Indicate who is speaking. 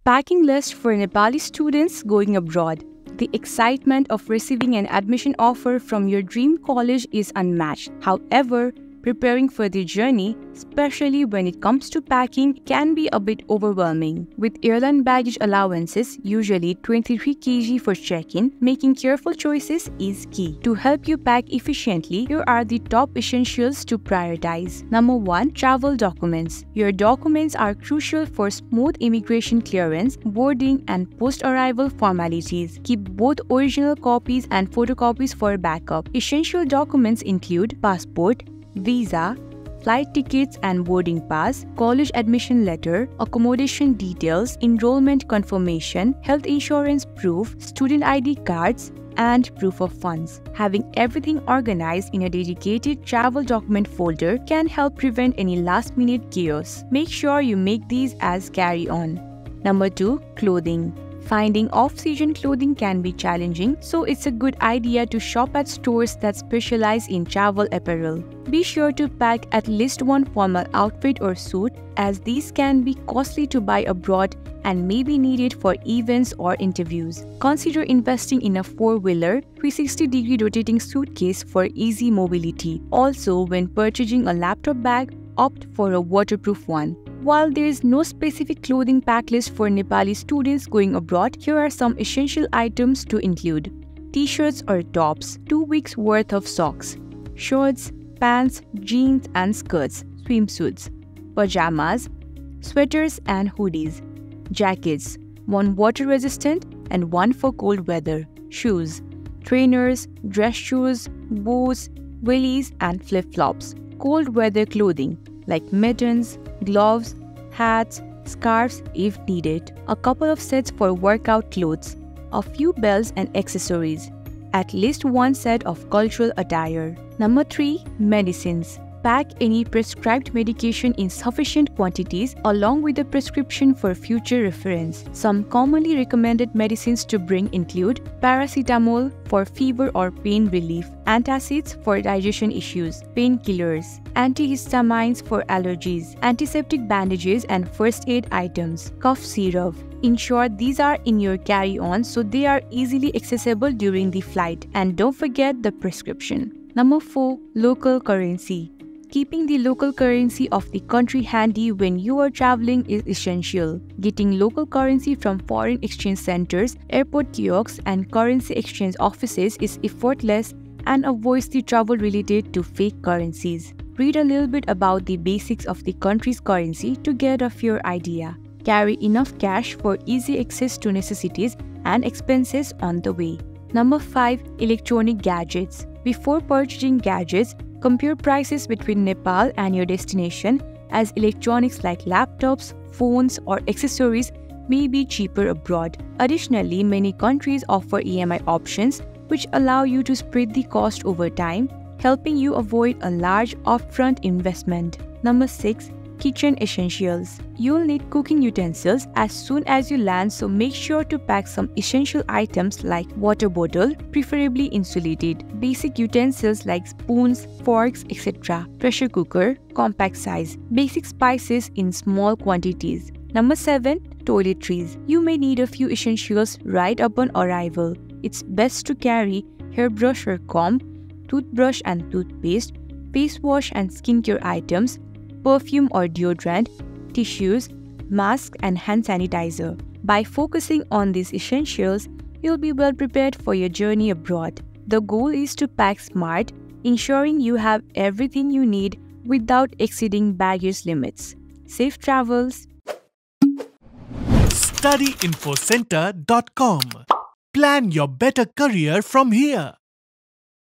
Speaker 1: Packing list for Nepali students going abroad. The excitement of receiving an admission offer from your dream college is unmatched. However, preparing for the journey, especially when it comes to packing, can be a bit overwhelming. With airline baggage allowances, usually 23 kg for check-in, making careful choices is key. To help you pack efficiently, here are the top essentials to prioritize. Number 1. Travel documents. Your documents are crucial for smooth immigration clearance, boarding, and post-arrival formalities. Keep both original copies and photocopies for backup. Essential documents include passport, visa, flight tickets and boarding pass, college admission letter, accommodation details, enrollment confirmation, health insurance proof, student ID cards, and proof of funds. Having everything organized in a dedicated travel document folder can help prevent any last-minute chaos. Make sure you make these as carry-on. Number 2. Clothing. Finding off-season clothing can be challenging, so it's a good idea to shop at stores that specialize in travel apparel. Be sure to pack at least one formal outfit or suit, as these can be costly to buy abroad and may be needed for events or interviews. Consider investing in a 4-wheeler, 360-degree rotating suitcase for easy mobility. Also, when purchasing a laptop bag, opt for a waterproof one. While there is no specific clothing pack list for Nepali students going abroad, here are some essential items to include. T-shirts or tops, 2 weeks worth of socks, shorts, pants, jeans and skirts, swimsuits, pajamas, sweaters and hoodies, jackets, one water resistant and one for cold weather, shoes, trainers, dress shoes, boots, wellies and flip-flops, cold weather clothing like mittens, gloves, hats, scarves if needed, a couple of sets for workout clothes, a few belts and accessories, at least one set of cultural attire. Number 3. Medicines. Pack any prescribed medication in sufficient quantities along with a prescription for future reference. Some commonly recommended medicines to bring include paracetamol for fever or pain relief, antacids for digestion issues, painkillers, antihistamines for allergies, antiseptic bandages and first aid items, cough syrup. Ensure these are in your carry-on so they are easily accessible during the flight. And don't forget the prescription. Number 4. Local currency. Keeping the local currency of the country handy when you are traveling is essential. Getting local currency from foreign exchange centers, airport kiosks, and currency exchange offices is effortless and avoids the trouble related to fake currencies. Read a little bit about the basics of the country's currency to get a fair idea. Carry enough cash for easy access to necessities and expenses on the way. Number 5. Electronic gadgets. Before purchasing gadgets, compare prices between Nepal and your destination, as electronics like laptops, phones, or accessories may be cheaper abroad. Additionally, many countries offer EMI options which allow you to spread the cost over time, helping you avoid a large upfront investment. Number 6. Kitchen essentials. You'll need cooking utensils as soon as you land, so make sure to pack some essential items like water bottle, preferably insulated, basic utensils like spoons, forks, etc., pressure cooker, compact size, basic spices in small quantities. Number 7. Toiletries. You may need a few essentials right upon arrival. It's best to carry hairbrush or comb, toothbrush and toothpaste, face wash and skincare items, perfume or deodorant, tissues, mask and hand sanitizer. By focusing on these essentials, you'll be well prepared for your journey abroad. The goal is to pack smart, ensuring you have everything you need without exceeding baggage limits. Safe travels!
Speaker 2: Studyinfocenter.com. Plan your better career from here.